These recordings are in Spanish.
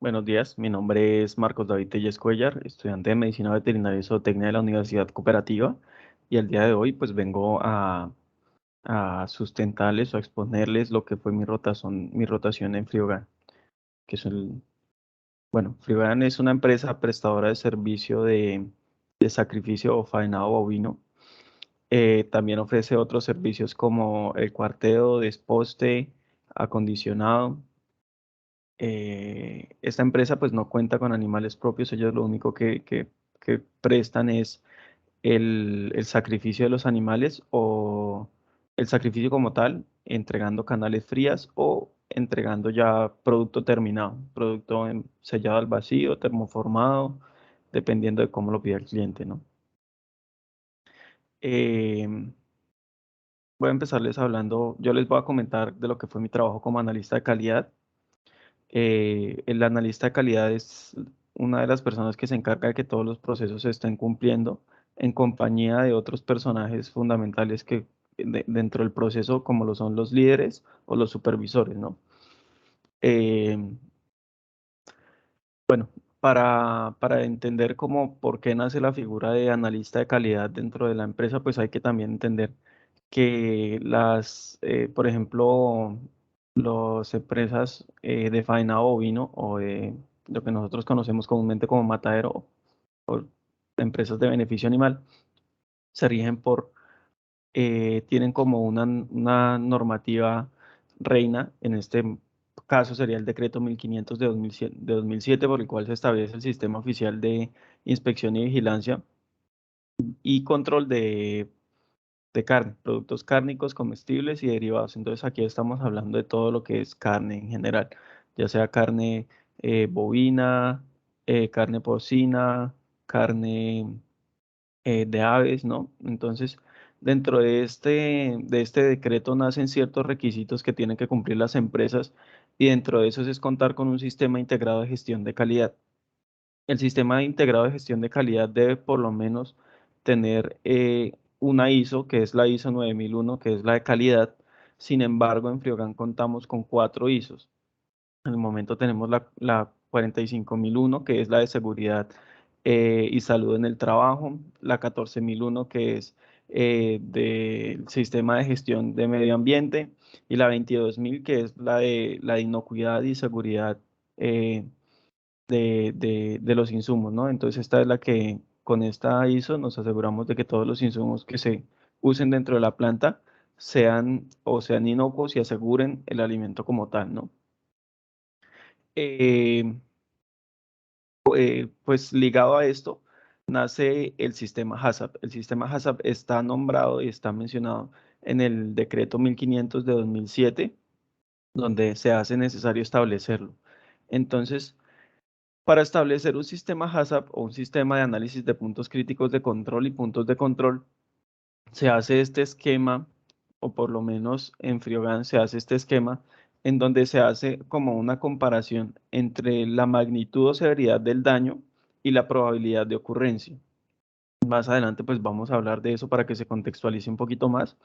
Buenos días, mi nombre es Marcos David Telles Cuellar, estudiante de Medicina Veterinaria y Zootecnia de la Universidad Cooperativa, y el día de hoy pues vengo a sustentarles o a exponerles lo que fue mi rotación en Friogan, que es Friogan es una empresa prestadora de servicio de sacrificio o faenado bovino. También ofrece otros servicios como el cuarteo, desposte, acondicionado. Esta empresa pues no cuenta con animales propios, ellos lo único que prestan es el sacrificio de los animales o el sacrificio como tal, entregando canales frías o entregando ya producto terminado, producto sellado al vacío, termoformado, dependiendo de cómo lo pida el cliente, ¿no? Em, Voy a empezarles hablando, yo les voy a comentar de lo que fue mi trabajo como analista de calidad. El analista de calidad es una de las personas que se encarga de que todos los procesos se estén cumpliendo en compañía de otros personajes fundamentales dentro del proceso, como lo son los líderes o los supervisores, ¿no? Eh, para entender por qué nace la figura de analista de calidad dentro de la empresa, pues hay que también entender que por ejemplo, las empresas de faenado bovino o de lo que nosotros conocemos comúnmente como matadero o empresas de beneficio animal, se rigen tienen como una normativa reina, en este caso sería el decreto 1500 de 2007, por el cual se establece el sistema oficial de inspección y vigilancia y control de carne, productos cárnicos, comestibles y derivados. Entonces aquí estamos hablando de todo lo que es carne en general, ya sea carne bovina, carne porcina, carne de aves, ¿no? Entonces, dentro de este decreto nacen ciertos requisitos que tienen que cumplir las empresas y dentro de esos es contar con un sistema integrado de gestión de calidad. El sistema integrado de gestión de calidad debe por lo menos tener una ISO, que es la ISO 9001, que es la de calidad. Sin embargo, en Friogan contamos con 4 ISOs. En el momento tenemos la 45001, que es la de seguridad y salud en el trabajo, la 14001, que es del sistema de gestión de medio ambiente, y la 22000, que es la de inocuidad y seguridad eh, de los insumos, ¿no? Entonces esta es la que con esta ISO nos aseguramos de que todos los insumos que se usen dentro de la planta sean inocuos y aseguren el alimento como tal, ¿no? Eh, pues ligado a esto nace el sistema HACCP. El sistema HACCP está nombrado y está mencionado en el decreto 1500 de 2007, donde se hace necesario establecerlo. Entonces, para establecer un sistema HACCP o un sistema de análisis de puntos críticos de control y puntos de control, se hace este esquema, o por lo menos en Friogan se hace este esquema, en donde se hace como una comparación entre la magnitud o severidad del daño y la probabilidad de ocurrencia. Más adelante pues vamos a hablar de eso para que se contextualice un poquito más.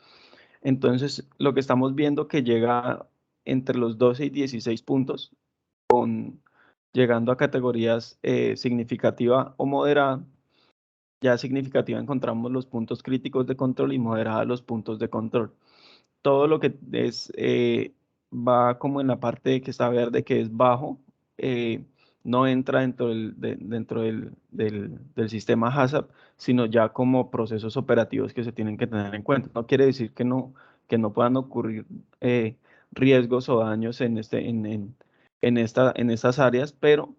Entonces lo que estamos viendo que llega entre los 12 y 16 puntos, llegando a categorías significativa o moderada. Ya significativa encontramos los puntos críticos de control y moderada los puntos de control. Todo lo que va como en la parte que está verde, que es bajo, eh, no entra dentro del sistema HACCP, sino ya como procesos operativos que se tienen que tener en cuenta. No quiere decir que no puedan ocurrir riesgos o daños en estas áreas, pero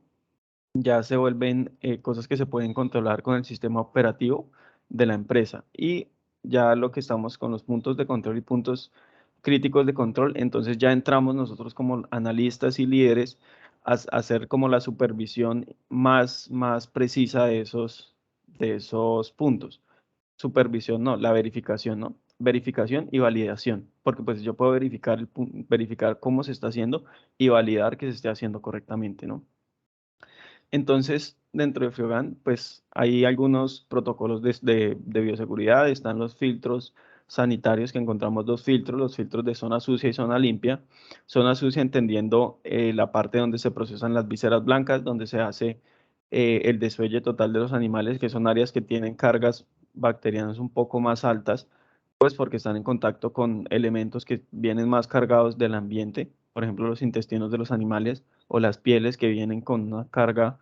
ya se vuelven cosas que se pueden controlar con el sistema operativo de la empresa. Y ya lo que estamos con los puntos de control y puntos críticos de control, entonces ya entramos nosotros como analistas y líderes a hacer como la supervisión más precisa de esos puntos. Supervisión, no, la verificación, ¿no? Verificación y validación, porque pues yo puedo verificar cómo se está haciendo y validar que se esté haciendo correctamente, ¿no? Entonces, dentro de Friogan, pues hay algunos protocolos de bioseguridad, están los filtros sanitarios que encontramos dos filtros, los filtros de zona sucia y zona limpia. Zona sucia entendiendo la parte donde se procesan las vísceras blancas, donde se hace el desuelle total de los animales, que son áreas que tienen cargas bacterianas un poco más altas, pues porque están en contacto con elementos que vienen más cargados del ambiente, por ejemplo, los intestinos de los animales o las pieles que vienen con una carga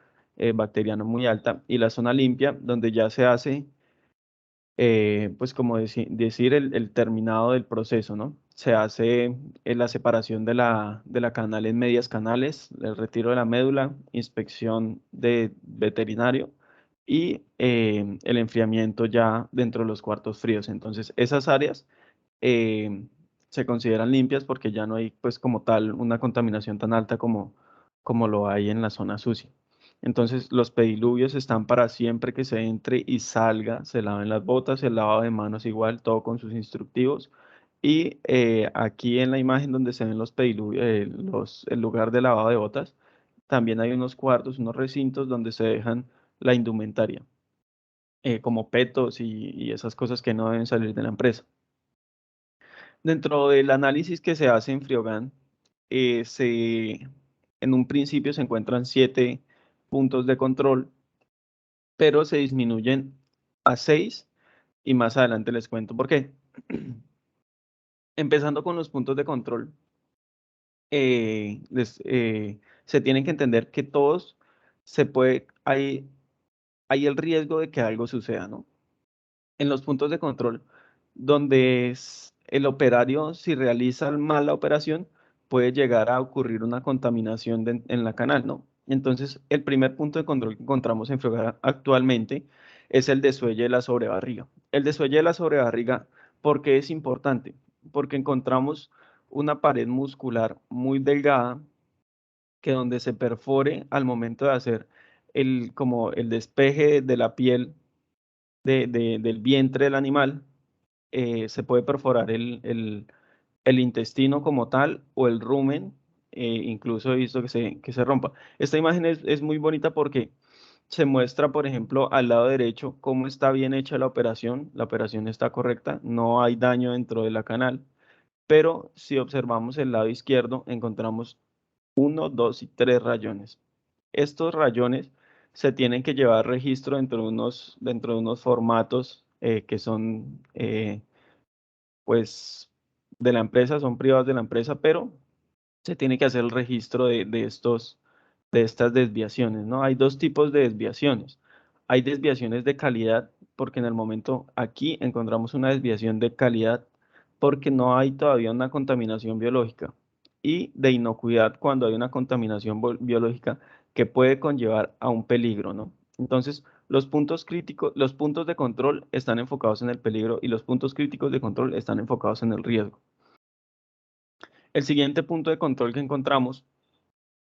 bacteriana muy alta, y la zona limpia, donde ya se hace pues como decir el terminado del proceso, ¿no? Se hace la separación de la canal en medias canales, el retiro de la médula, inspección de veterinario y el enfriamiento ya dentro de los cuartos fríos. Entonces, esas áreas eh, se consideran limpias porque ya no hay pues como tal una contaminación tan alta como lo hay en la zona sucia. Entonces los pediluvios están para siempre que se entre y salga, se laven las botas, el lavado de manos igual, todo con sus instructivos. Y aquí en la imagen donde se ven los pediluvios, el lugar de lavado de botas, también hay unos cuartos, unos recintos donde se dejan la indumentaria, como petos y esas cosas que no deben salir de la empresa. Dentro del análisis que se hace en Friogan, en un principio se encuentran 7 puntos de control, pero se disminuyen a 6 y más adelante les cuento por qué. Empezando con los puntos de control, se tienen que entender que todos hay el riesgo de que algo suceda, ¿no? En los puntos de control, donde el operario, si realiza mal la operación, puede llegar a ocurrir una contaminación en la canal, ¿no? Entonces, el primer punto de control que encontramos en Friogar actualmente es el desuelle de la sobrebarriga. El desuelle de la sobrebarriga, ¿por qué es importante? Porque encontramos una pared muscular muy delgada que donde se perfore al momento de hacer como el despeje de la piel del vientre del animal, se puede perforar el intestino como tal o el rumen, incluso he visto que se rompa. Esta imagen es muy bonita porque se muestra, por ejemplo, al lado derecho cómo está bien hecha la operación está correcta, no hay daño dentro de la canal, pero si observamos el lado izquierdo encontramos uno, dos y tres rayones. Estos rayones se tienen que llevar registro dentro de unos formatos que son pues de la empresa, son privados de la empresa, pero se tiene que hacer el registro de estas desviaciones, ¿no? Hay dos tipos de desviaciones. Hay desviaciones de calidad, porque en el momento aquí encontramos una desviación de calidad porque no hay todavía una contaminación biológica. Y de inocuidad cuando hay una contaminación biológica que puede conllevar a un peligro, ¿no? Entonces, los puntos críticos, los puntos de control están enfocados en el peligro y los puntos críticos de control están enfocados en el riesgo. El siguiente punto de control que encontramos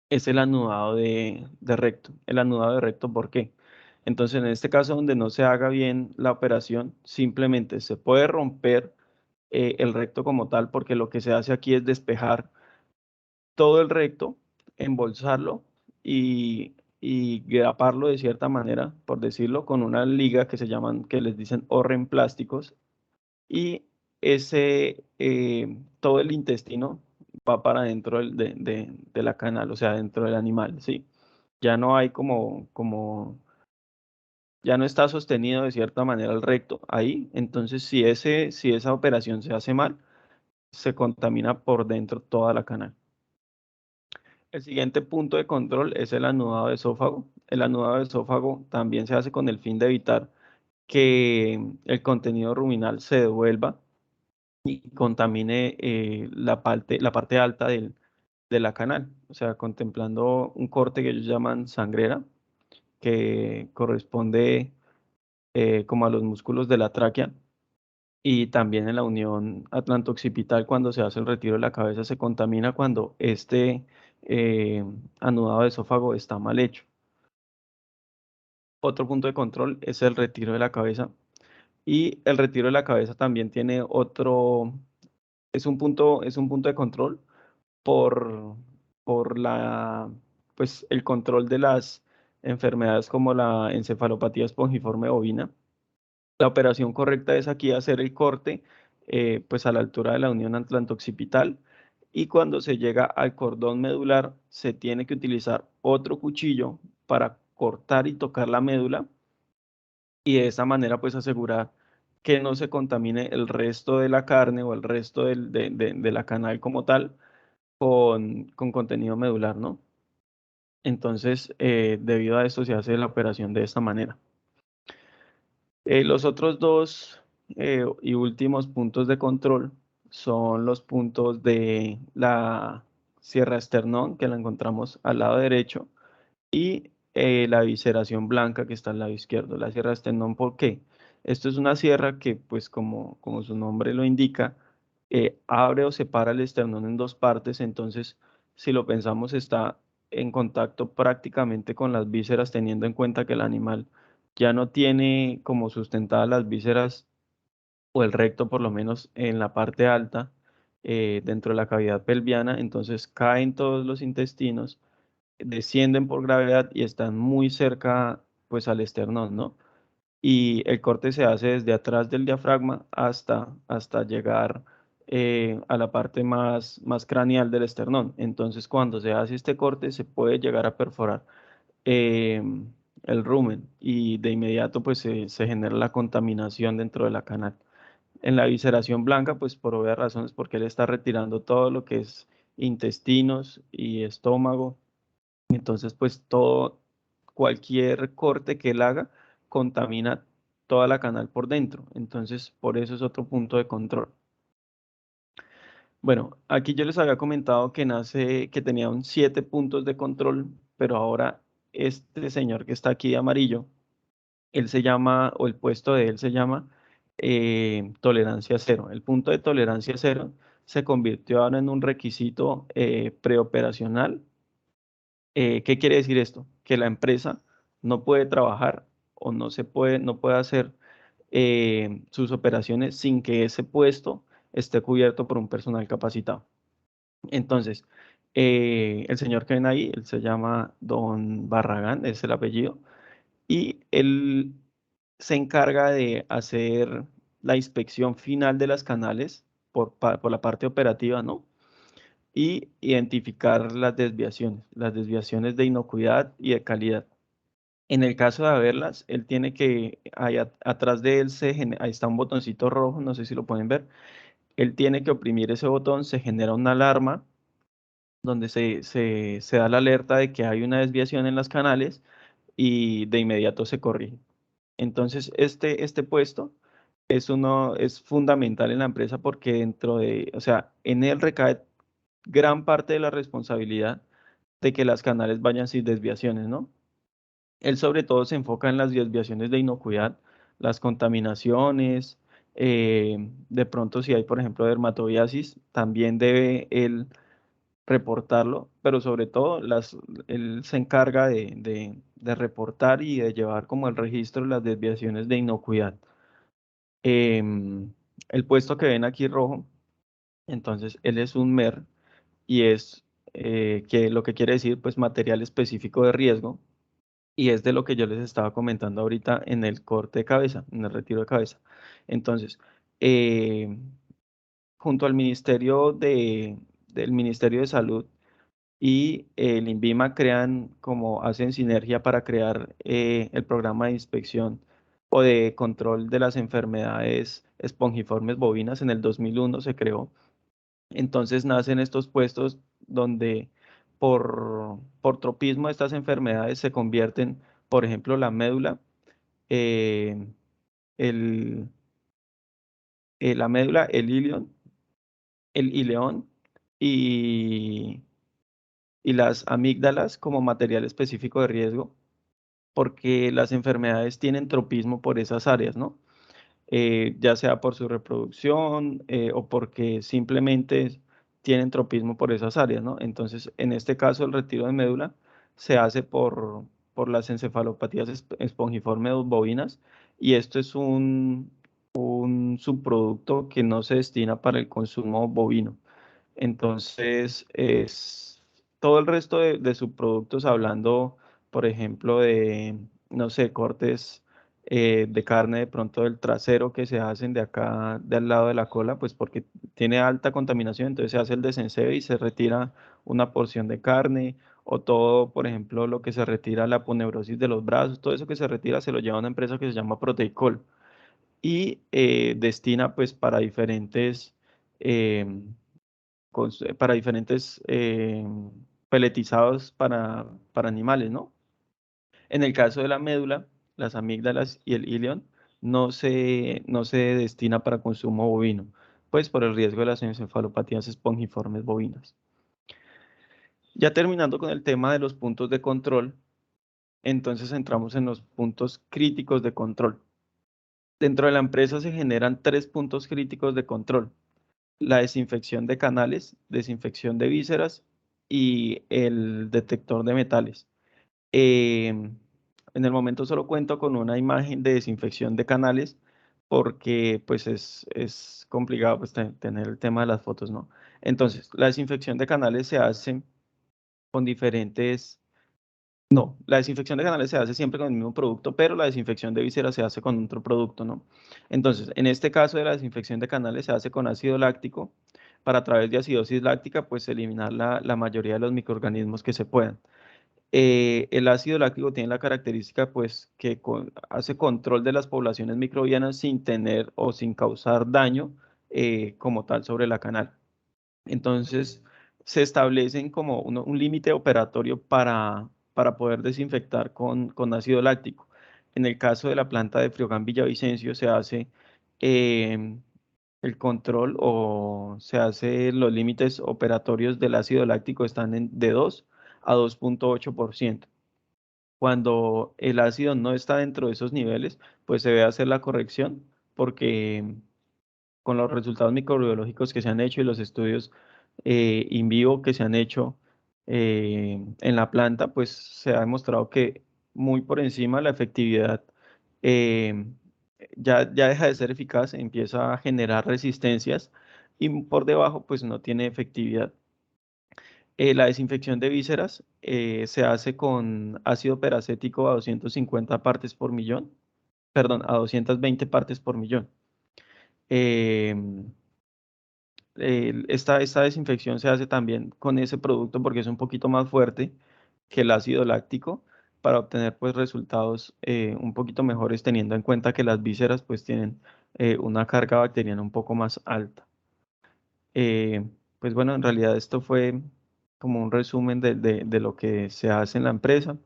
es el anudado de recto. El anudado de recto, ¿por qué? Entonces, en este caso donde no se haga bien la operación, simplemente se puede romper el recto como tal, porque lo que se hace aquí es despejar todo el recto, embolsarlo y graparlo de cierta manera, por decirlo, con una liga que se llaman, que les dicen orren plásticos, y todo el intestino va para dentro de la canal, o sea, dentro del animal, ¿sí? Ya no hay ya no está sostenido de cierta manera el recto ahí, entonces si esa operación se hace mal, se contamina por dentro toda la canal. El siguiente punto de control es el anudado de esófago. El anudado de esófago también se hace con el fin de evitar que el contenido ruminal se devuelva y contamine la parte alta de la canal, o sea, contemplando un corte que ellos llaman sangrera, que corresponde como a los músculos de la tráquea, y también en la unión atlanto-occipital cuando se hace el retiro de la cabeza se contamina cuando este anudado de esófago está mal hecho. Otro punto de control es el retiro de la cabeza, y el retiro de la cabeza también tiene es un punto de control por, por pues, el control de las enfermedades como la encefalopatía espongiforme bovina. La operación correcta es aquí hacer el corte pues a la altura de la unión atlanto-occipital. Y cuando se llega al cordón medular, se tiene que utilizar otro cuchillo para cortar y tocar la médula y de esa manera pues asegurar que no se contamine el resto de la carne o el resto de la canal como tal con contenido medular, ¿no? Entonces, debido a esto se hace la operación de esta manera. Los otros dos y últimos puntos de control son los puntos de la sierra esternón, que la encontramos al lado derecho, y la visceración blanca que está al lado izquierdo, la sierra esternón. ¿Por qué? Esto es una sierra que, pues como su nombre lo indica, abre o separa el esternón en dos partes, entonces, si lo pensamos, está en contacto prácticamente con las vísceras, teniendo en cuenta que el animal ya no tiene como sustentadas las vísceras o el recto, por lo menos en la parte alta, dentro de la cavidad pelviana, entonces caen todos los intestinos, descienden por gravedad y están muy cerca pues al esternón, ¿no? Y el corte se hace desde atrás del diafragma hasta llegar a la parte más craneal del esternón. Entonces, cuando se hace este corte, se puede llegar a perforar eh, el rumen y de inmediato pues se genera la contaminación dentro de la canal. En la visceración blanca, pues por obvias razones, porque él está retirando todo lo que es intestinos y estómago, entonces, pues cualquier corte que él haga contamina toda la canal por dentro. Entonces, por eso es otro punto de control. Bueno, aquí yo les había comentado que tenía un 7 puntos de control, pero ahora este señor que está aquí de amarillo, él se llama, o el puesto de él se llama tolerancia cero. El punto de tolerancia cero se convirtió ahora en un requisito preoperacional. ¿Qué quiere decir esto? Que la empresa no puede trabajar o no puede hacer sus operaciones sin que ese puesto esté cubierto por un personal capacitado. Entonces, el señor que ven ahí, él se llama Don Barragán, es el apellido, y él se encarga de hacer la inspección final de las canales por la parte operativa, ¿no? Y identificar las desviaciones de inocuidad y de calidad. En el caso de haberlas, él tiene que, atrás de él ahí está un botoncito rojo, no sé si lo pueden ver, él tiene que oprimir ese botón, se genera una alarma donde se da la alerta de que hay una desviación en las canales y de inmediato se corrige. Entonces, este puesto es fundamental en la empresa porque o sea, en él recae gran parte de la responsabilidad de que las canales vayan sin desviaciones, ¿no? Él sobre todo se enfoca en las desviaciones de inocuidad, las contaminaciones, de pronto si hay, por ejemplo, dermatobiasis, también debe él reportarlo, pero sobre todo él se encarga de reportar y de llevar como el registro de las desviaciones de inocuidad. El puesto que ven aquí rojo, entonces él es un MER y es que lo que quiere decir pues material específico de riesgo y es de lo que yo les estaba comentando ahorita en el corte de cabeza, en el retiro de cabeza. Entonces, eh, junto al del Ministerio de Salud y el INVIMA hacen sinergia para crear el programa de inspección o de control de las enfermedades espongiformes bovinas. En el 2001 se creó. Entonces nacen estos puestos donde por tropismo estas enfermedades se convierten, por ejemplo, la médula, eh, el, la médula, el ileón y, y las amígdalas como material específico de riesgo, porque las enfermedades tienen tropismo por esas áreas, ¿no? Ya sea por su reproducción o porque simplemente tienen tropismo por esas áreas, ¿no? Entonces, en este caso, el retiro de médula se hace por las encefalopatías espongiformes bovinas y esto es un subproducto que no se destina para el consumo bovino. Entonces, es todo el resto de subproductos, hablando, por ejemplo, de, no sé, cortes de carne de pronto del trasero que se hacen de acá, del lado de la cola, pues porque tiene alta contaminación, entonces se hace el desenceo y se retira una porción de carne, o todo, por ejemplo, lo que se retira, la aponeurosis de los brazos, todo eso que se retira se lo lleva a una empresa que se llama Proteicol y destina pues para diferentes, em, para diferentes peletizados para animales, ¿no? En el caso de la médula, las amígdalas y el ilion no se destina para consumo bovino, pues por el riesgo de las encefalopatías espongiformes bovinas. Ya terminando con el tema de los puntos de control, entonces entramos en los puntos críticos de control. Dentro de la empresa se generan tres puntos críticos de control: la desinfección de canales, desinfección de vísceras y el detector de metales. En el momento solo cuento con una imagen de desinfección de canales porque pues es complicado pues tener el tema de las fotos, ¿no? Entonces, la desinfección de canales se hace con diferentes. No, la desinfección de canales se hace siempre con el mismo producto, pero la desinfección de vísceras se hace con otro producto, ¿no? Entonces, en este caso de la desinfección de canales se hace con ácido láctico para a través de acidosis láctica pues eliminar la mayoría de los microorganismos que se puedan. El ácido láctico tiene la característica pues que hace control de las poblaciones microbianas sin tener o sin causar daño como tal sobre la canal. Entonces, se establecen como un límite operatorio para poder desinfectar con ácido láctico. En el caso de la planta de Friogán Villavicencio se hace el control o se hace los límites operatorios del ácido láctico están de 2 a 2,8%. Cuando el ácido no está dentro de esos niveles, pues se debe hacer la corrección porque con los resultados microbiológicos que se han hecho y los estudios in vivo que se han hecho en la planta, pues se ha demostrado que muy por encima la efectividad eh, ya deja de ser eficaz, empieza a generar resistencias y por debajo pues no tiene efectividad. La desinfección de vísceras se hace con ácido peracético a 250 partes por millón, perdón, a 220 partes por millón. Em, esta desinfección se hace también con ese producto porque es un poquito más fuerte que el ácido láctico para obtener pues resultados un poquito mejores teniendo en cuenta que las vísceras pues tienen una carga bacteriana un poco más alta. Eh, pues bueno, en realidad esto fue como un resumen de lo que se hace en la empresa.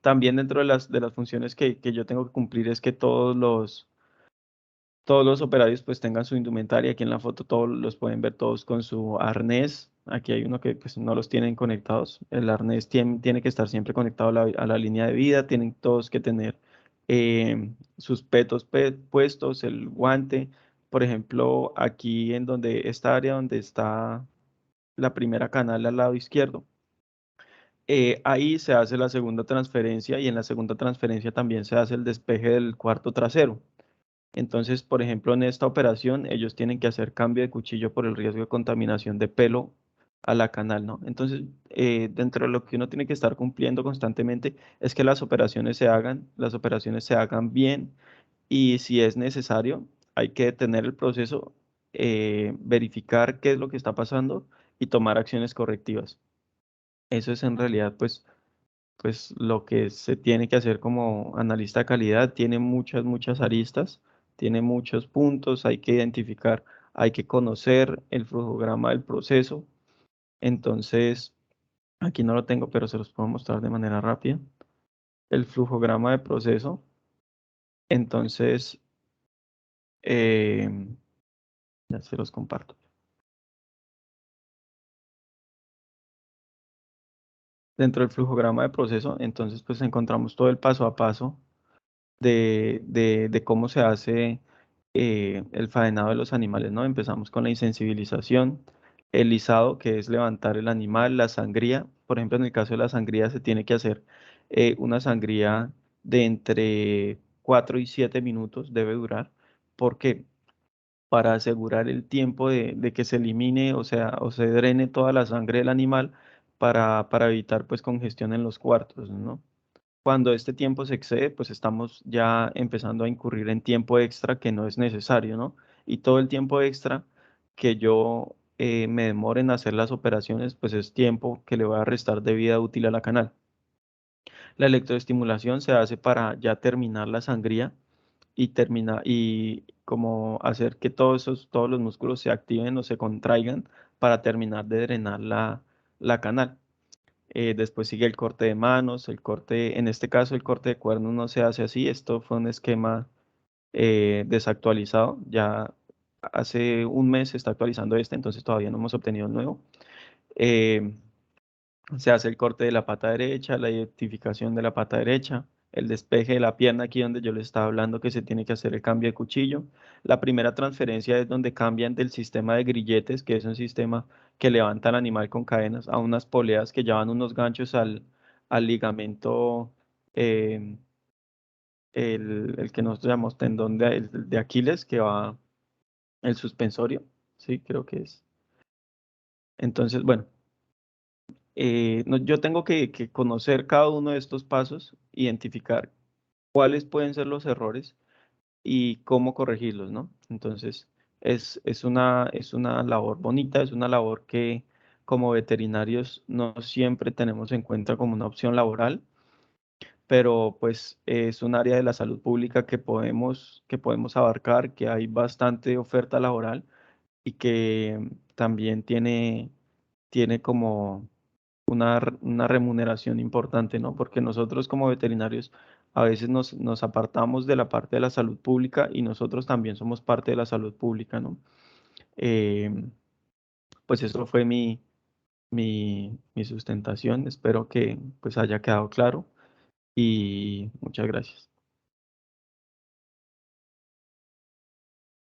También dentro de las funciones que yo tengo que cumplir es que todos los operarios pues tengan su indumentaria. Aquí en la foto todos los pueden ver todos con su arnés. Aquí hay uno que pues no los tienen conectados. El arnés tiene que estar siempre conectado a la línea de vida. Tienen todos que tener sus petos puestos, el guante. Por ejemplo, aquí en donde esta área donde está la primera canal al lado izquierdo. Ahí se hace la segunda transferencia y en la segunda transferencia también se hace el despeje del cuarto trasero. Entonces, por ejemplo, en esta operación ellos tienen que hacer cambio de cuchillo por el riesgo de contaminación de pelo a la canal, ¿no? Entonces, dentro de lo que uno tiene que estar cumpliendo constantemente es que las operaciones se hagan bien y si es necesario, hay que detener el proceso, verificar qué es lo que está pasando y tomar acciones correctivas. Eso es en realidad, pues lo que se tiene que hacer como analista de calidad. Tiene muchas, muchas aristas, tiene muchos puntos, hay que identificar, hay que conocer el flujograma del proceso. Entonces, aquí no lo tengo, pero se los puedo mostrar de manera rápida. El flujograma de proceso. Entonces, eh, ya se los comparto. Dentro del flujograma de proceso, entonces, pues encontramos todo el paso a paso de cómo se hace el faenado de los animales, ¿no? Empezamos con la insensibilización, el lisado, que es levantar el animal, la sangría. Por ejemplo, en el caso de la sangría se tiene que hacer una sangría de entre 4 y 7 minutos, debe durar. ¿Por qué? Para asegurar el tiempo de que se elimine, o sea, o se drene toda la sangre del animal para evitar pues congestión en los cuartos, ¿no? Cuando este tiempo se excede, pues estamos ya empezando a incurrir en tiempo extra que no es necesario, ¿no? Y todo el tiempo extra que yo me demore en hacer las operaciones, pues es tiempo que le voy a restar de vida útil a la canal. La electroestimulación se hace para ya terminar la sangría y terminar y como hacer que todos los músculos se activen o se contraigan para terminar de drenar la canal. Después sigue el corte de manos, en este caso el corte de cuernos no se hace así, esto fue un esquema desactualizado, ya hace un mes se está actualizando este, entonces todavía no hemos obtenido el nuevo. Eh, Se hace el corte de la pata derecha, la identificación de la pata derecha, el despeje de la pierna aquí donde yo les estaba hablando que se tiene que hacer el cambio de cuchillo. La primera transferencia es donde cambian del sistema de grilletes, que es un sistema que levanta al animal con cadenas, a unas poleas que llevan unos ganchos al ligamento, eh, el que nosotros llamamos tendón de Aquiles, que va el suspensorio, sí, creo que es. Entonces, bueno. Yo tengo que conocer cada uno de estos pasos, identificar cuáles pueden ser los errores y cómo corregirlos, ¿no? Entonces, es una labor bonita, es una labor que como veterinarios no siempre tenemos en cuenta como una opción laboral, pero pues es un área de la salud pública que podemos abarcar, que hay bastante oferta laboral y que también tiene como una remuneración importante, ¿no? Porque nosotros como veterinarios a veces nos apartamos de la parte de la salud pública y nosotros también somos parte de la salud pública, ¿no? Eh, pues eso fue mi sustentación. Espero que pues haya quedado claro y muchas gracias.